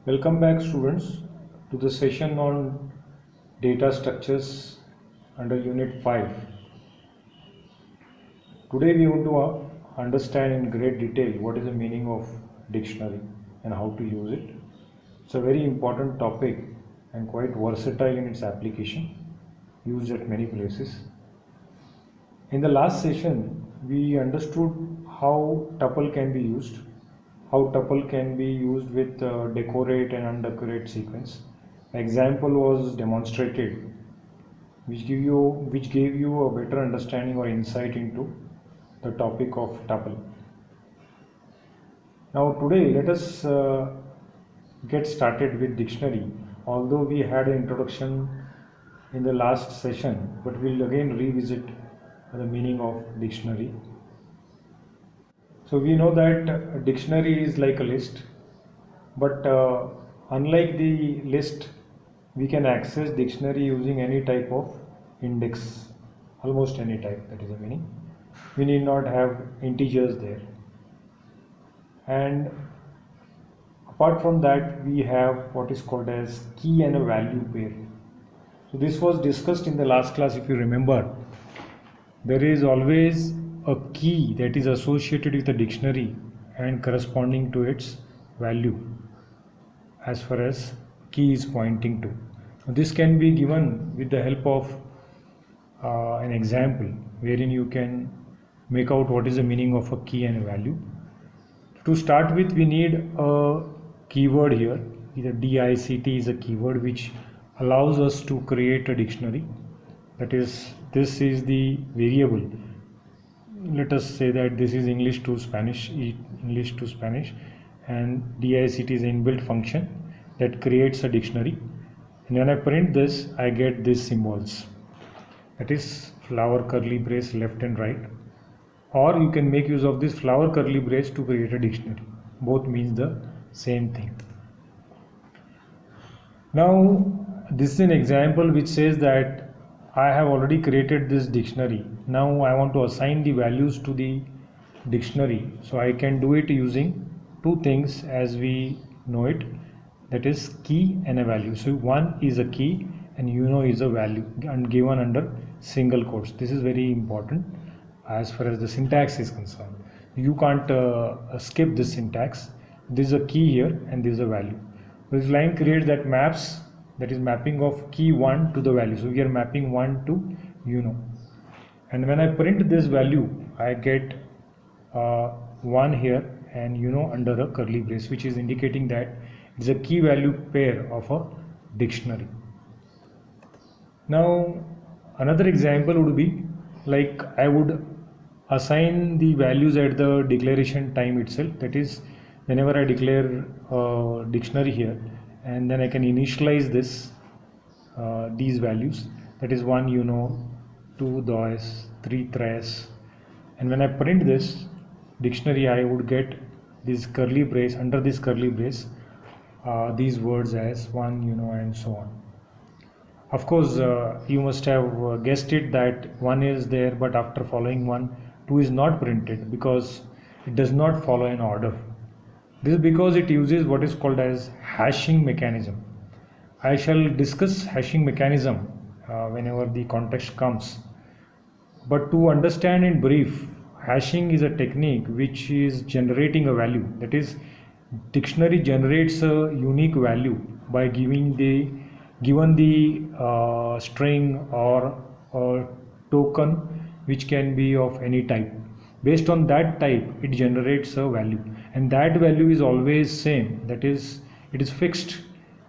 Welcome back students to the session on data structures under unit 5. Today we want to understand in great detail what is the meaning of dictionary and how to use it. It's a very important topic and quite versatile in its application, used at many places. In the last session we understood how tuple can be used, how tuple can be used with decorate and undecorate sequence. Example was demonstrated which gave you a better understanding or insight into the topic of tuple. Now today let us get started with dictionary. Although we had an introduction in the last session, but we'll again revisit the meaning of dictionary. So we know that a dictionary is like a list, but unlike the list, we can access dictionary using any type of index, almost any type, that is the meaning. We need not have integers there. And apart from that, we have what is called as key and a value pair. So this was discussed in the last class, if you remember. There is always a key that is associated with a dictionary and corresponding to its value as far as key is pointing to. This can be given with the help of an example wherein you can make out what is the meaning of a key and a value. To start with, we need a keyword here. Either DICT is a keyword which allows us to create a dictionary. That is, this is the variable. Let us say that this is English to Spanish, and DICT is an inbuilt function that creates a dictionary. And when I print this, I get these symbols. That is flower, curly brace, left and right. Or you can make use of this flower, curly brace to create a dictionary. Both means the same thing. Now, this is an example which says that I have already created this dictionary. Now I want to assign the values to the dictionary. So I can do it using two things as we know it. That is key and a value. So one is a key and is a value and given under single quotes. This is very important as far as the syntax is concerned. You can't skip this syntax. This is a key here and this is a value. This line creates that maps, that is mapping of key 1 to the value. So we are mapping 1 to and when I print this value, I get 1 here and under a curly brace, which is indicating that it's a key value pair of a dictionary. Now another example would be like I would assign the values at the declaration time itself. That is, whenever I declare a dictionary here, and then I can initialize this these values. That is 1 2 2, 3 3, and when I print this dictionary, I would get this curly brace, under this curly brace these words as 1 and so on. Of course you must have guessed it that 1 is there, but after following 1, 2 is not printed because it does not follow an order. This is because it uses what is called as hashing mechanism. I shall discuss hashing mechanism whenever the context comes. But to understand in brief, hashing is a technique which is generating a value. That is, dictionary generates a unique value by given the string or a token which can be of any type. Based on that type, it generates a value, and that value is always same. That is, it is fixed,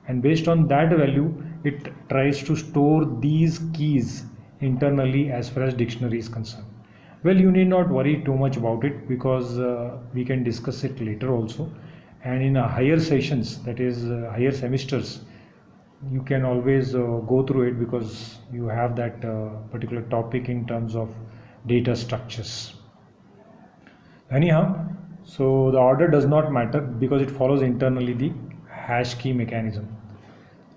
and based on that value, it tries to store these keys internally as far as dictionary is concerned. Well, you need not worry too much about it because we can discuss it later also, and in higher sessions, that is higher semesters, you can always go through it because you have that particular topic in terms of data structures. Anyhow, so the order does not matter because it follows internally the hash key mechanism.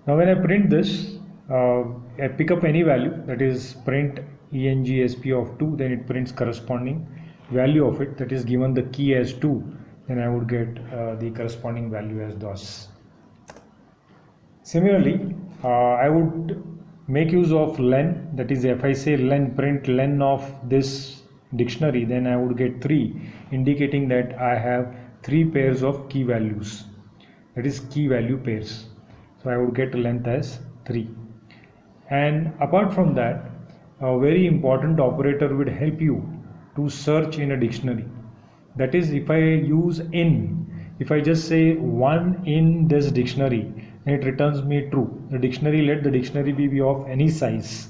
Now when I print this, I pick up any value, that is print ENGSP of 2, then it prints corresponding value of it, that is given the key as 2, then I would get the corresponding value as thus. Similarly, I would make use of len, that is, if I say len, print len of this dictionary, then I would get 3, indicating that I have 3 pairs of key values, that is key value pairs. So I would get length as 3. And apart from that, a very important operator would help you to search in a dictionary. That is, if I use in, if I just say one in this dictionary, and it returns me true. The dictionary, let the dictionary be of any size.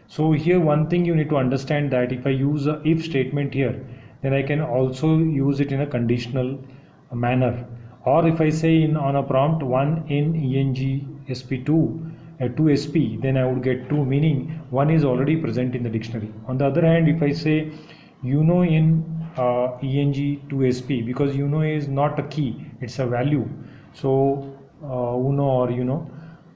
So here one thing you need to understand, that if I use a if statement here, then I can also use it in a conditional manner. Or if I say in on a prompt 1 in eng sp2 2 sp, then I would get 2, meaning 1 is already present in the dictionary. On the other hand, if I say in eng 2 sp, because is not a key, it's a value. So uno or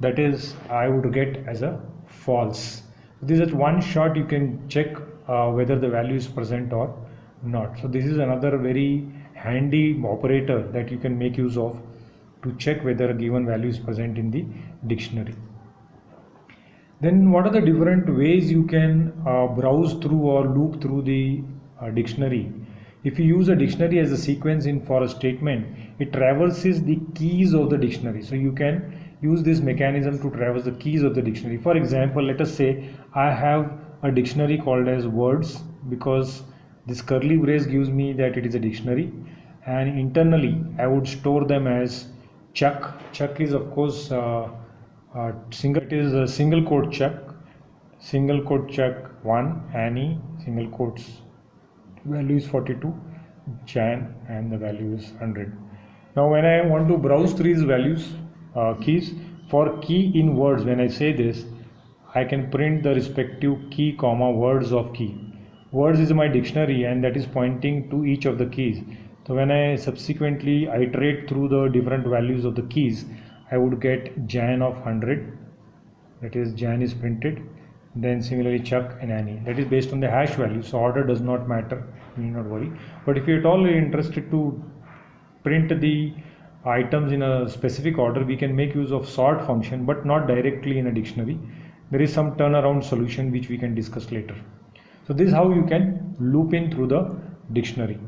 that is I would get as a false. This is one shot you can check whether the value is present or not. So this is another very handy operator that you can make use of to check whether a given value is present in the dictionary. Then what are the different ways you can browse through or loop through the dictionary? If you use a dictionary as a sequence in for a statement, it traverses the keys of the dictionary. So you can use this mechanism to traverse the keys of the dictionary. For example, let us say I have a dictionary called as words, because this curly brace gives me that it is a dictionary, and internally I would store them as Chuck. Chuck is of course it is a single quote Chuck, single quote Chuck 1, Annie, single quotes, value is 42, Jan, and the value is 100. Now when I want to browse through these values, keys, for key in words, when I say this, I can print the respective key comma words of key. Words is my dictionary, and that is pointing to each of the keys. So when I subsequently iterate through the different values of the keys, I would get Jan of 100, that is Jan is printed. Then similarly Chuck and Annie, that is based on the hash value, so order does not matter, you need not worry. But if you're at all interested to print the items in a specific order, we can make use of sort function, but not directly in a dictionary. There is some turnaround solution which we can discuss later. So this is how you can loop in through the dictionary.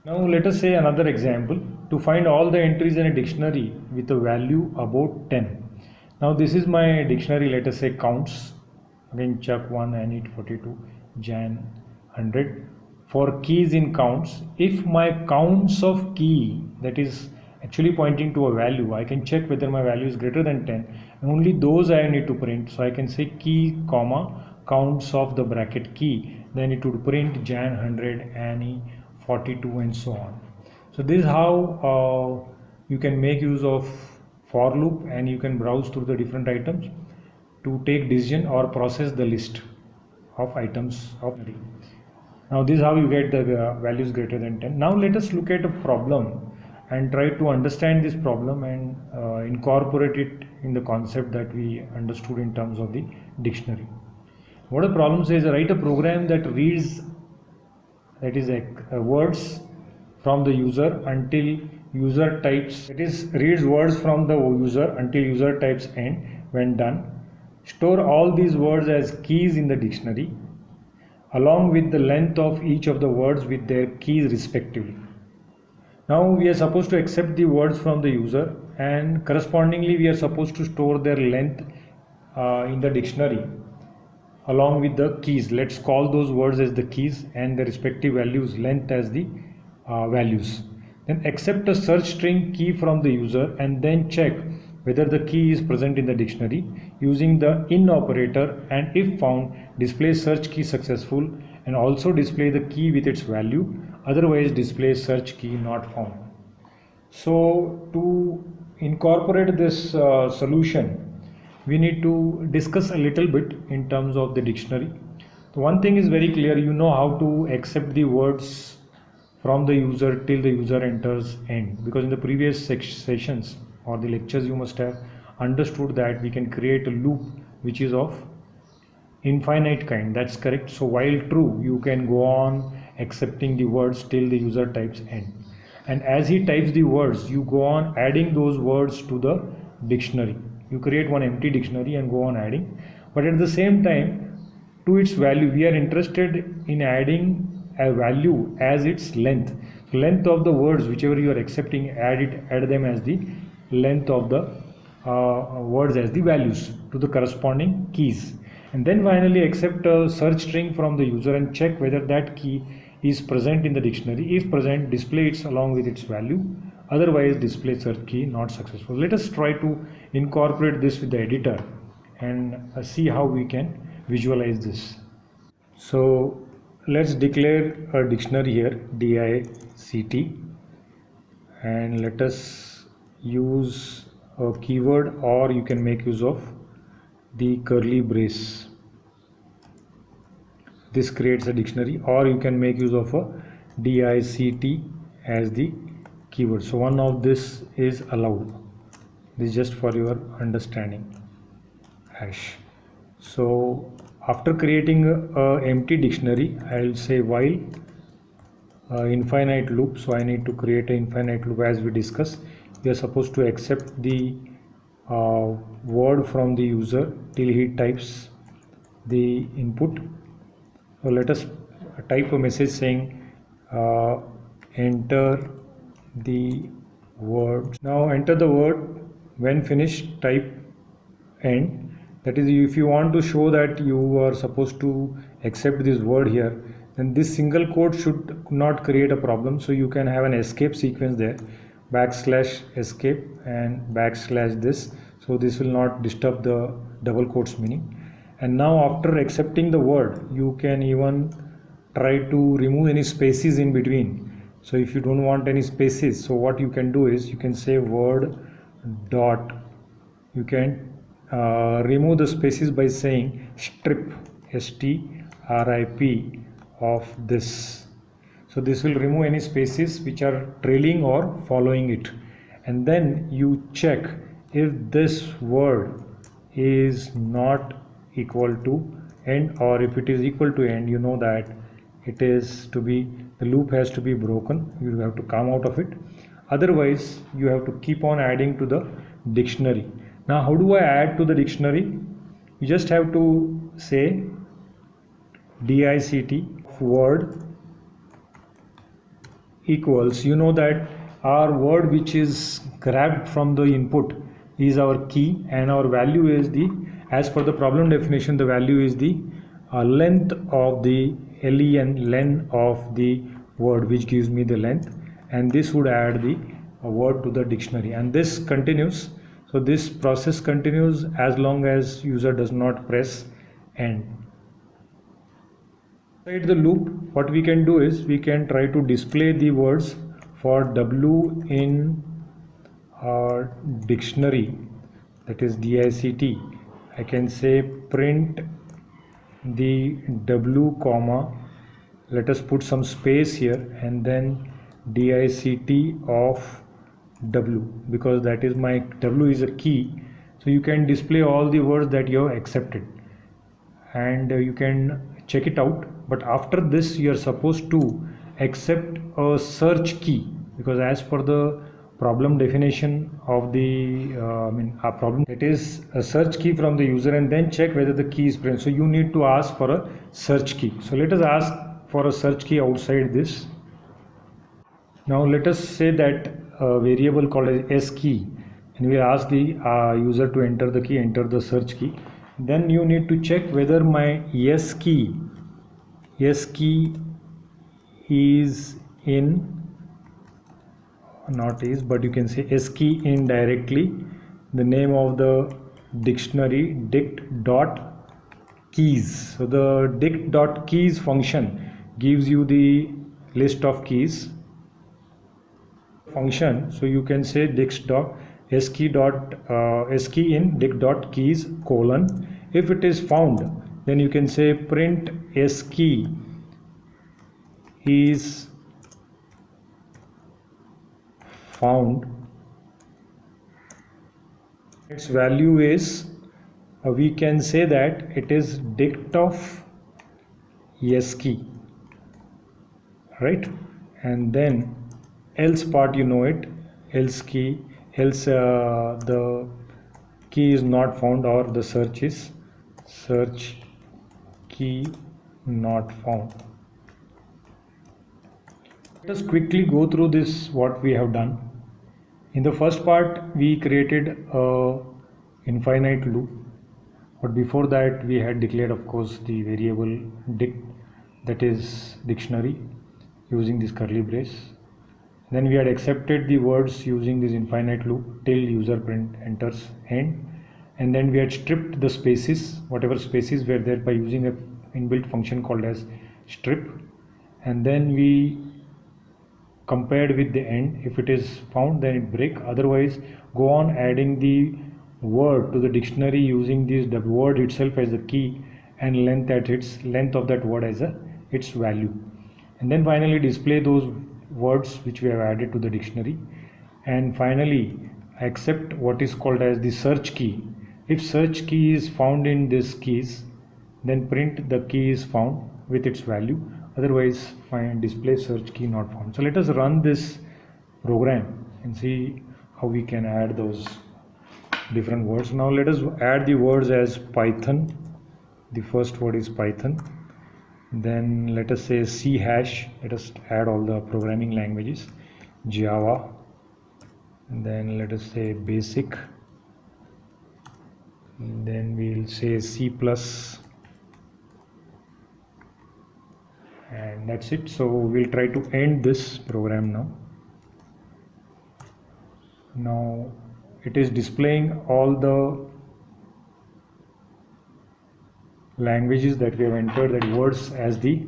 Now let us say another example, to find all the entries in a dictionary with a value about 10. Now this is my dictionary, let us say counts, again Chuck 1, Annie 42, Jan 100. For keys in counts, if my counts of key, that is actually pointing to a value, I can check whether my value is greater than 10, and only those I need to print. So I can say key comma counts of the bracket key, then it would print Jan 100, Annie 42, and so on. So this is how you can make use of for loop, and you can browse through the different items to take decision or process the list of items of the. Now this is how you get the values greater than 10. Now let us look at a problem and try to understand this problem and incorporate it in the concept that we understood in terms of the dictionary. What the problem says, write a program that reads, that is words from the user until user types, that is reads words from the user until user types end. When done, store all these words as keys in the dictionary along with the length of each of the words with their keys respectively. Now we are supposed to accept the words from the user, and correspondingly we are supposed to store their length in the dictionary along with the keys. Let's call those words as the keys and the respective values length as the values. Then accept a search string key from the user and then check whether the key is present in the dictionary using the in operator, and if found, display search key successful and also display the key with its value, otherwise display search key not found. So to incorporate this solution, we need to discuss a little bit in terms of the dictionary. So one thing is very clear, you know how to accept the words from the user till the user enters end, because in the previous sessions or the lectures you must have understood that we can create a loop which is of infinite kind. That's correct. So while true, you can go on accepting the words till the user types end, and as he types the words, you go on adding those words to the dictionary. You create one empty dictionary and go on adding, but at the same time, to its value, we are interested in adding a value as its length of the words whichever you are accepting, add them as the length of the words as the values to the corresponding keys, and then finally accept a search string from the user and check whether that key is present in the dictionary. If present, display it along with its value, otherwise display search key not successful. Let us try to incorporate this with the editor and see how we can visualize this. So let's declare a dictionary here, DICT, and let us use a keyword, or you can make use of the curly brace. This creates a dictionary, or you can make use of a DICT as the keyword. So one of this is allowed. This is just for your understanding. Hash. So after creating a empty dictionary, I'll say while infinite loop. So I need to create an infinite loop. As we discussed, we are supposed to accept the word from the user till he types the input. So let us type a message saying enter the word. Now enter the word. When finished, type end. That is, if you want to show that you are supposed to accept this word here, then this single quote should not create a problem. So you can have an escape sequence there, / escape and / this. So this will not disturb the double quotes meaning. And now after accepting the word, you can even try to remove any spaces in between. So if you don't want any spaces, so what you can do is you can say word dot, you can remove the spaces by saying strip, strip of this. So this will remove any spaces which are trailing or following it, and then you check if this word is not equal to end, or if it is equal to end, you know that it is to be, the loop has to be broken. You have to come out of it, otherwise you have to keep on adding to the dictionary. Now how do I add to the dictionary? You just have to say DICT word equals, you know that our word which is grabbed from the input is our key, and our value is the, as per the problem definition, the value is the length of the len of the word, which gives me the length, and this would add the word to the dictionary, and this continues. So this process continues as long as user does not press end. Inside the loop, what we can do is we can try to display the words for W in our dictionary, that is DICT. I can say print the W comma, let us put some space here, and then DICT of W, because that is my W is a key. So you can display all the words that you have accepted, and you can check it out. But after this, you are supposed to accept a search key, because as per the problem definition of the a problem, it is a search key from the user, and then check whether the key is present. So you need to ask for a search key. So let us ask for a search key outside this. Now let us say that a variable called as s key, and we ask the user to enter the key, enter the search key. Then you need to check whether my s key is in, not is, but you can say s key in directly the name of the dictionary dict dot keys. So the dict dot keys function gives you the list of keys function. So you can say dict dot s key in dict dot keys colon. If it is found, then you can say print s key is found. Its value is, we can say that it is dict of s key, right? And then else part, you know it, else key, else the key is not found, or the search key not found. Let us quickly go through this, what we have done. In the first part we created a infinite loop, but before that we had declared, of course, the variable dict, that is dictionary, using this curly brace. Then we had accepted the words using this infinite loop till user print enters end, and then we had stripped the spaces, whatever spaces were there, by using a inbuilt function called as strip, and then we compared with the end. If it is found, then it break, otherwise go on adding the word to the dictionary using this the word itself as the key and length at its length of that word as its value, and then finally display those words which we have added to the dictionary. And finally accept what is called as the search key. If search key is found in this keys, then print the key is found with its value, otherwise find display search key not found. So let us run this program and see how we can add those different words. Now let us add the words as Python. The first word is Python. Then let us say C hash. Let us add all the programming languages. Java. And then let us say basic. And then we'll say C plus. And that's it. So we'll try to end this program now. Now it is displaying all the languages that we have entered, that words as the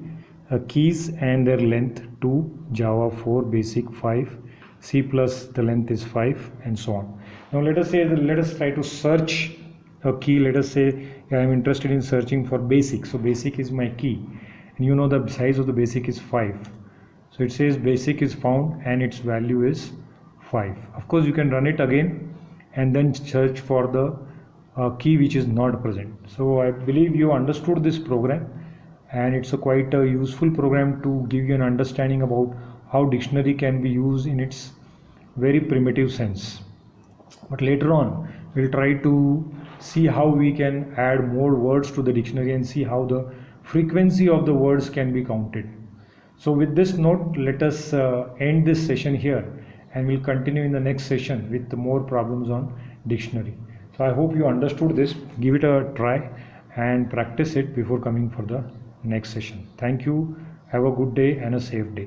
keys and their length 2, Java 4, basic 5, C plus the length is 5, and so on. Now let us say that let us try to search a key. Let us say I am interested in searching for basic, so basic is my key, and you know the size of the basic is 5, so it says basic is found and its value is 5. Of course you can run it again and then search for the key which is not present. So I believe you understood this program, and it's quite a useful program to give you an understanding about how dictionary can be used in its very primitive sense. But later on we'll try to see how we can add more words to the dictionary and see how the frequency of the words can be counted. So with this note, let us end this session here, and we'll continue in the next session with more problems on dictionary. So I hope you understood this. Give it a try and practice it before coming for the next session. Thank you. Have a good day and a safe day.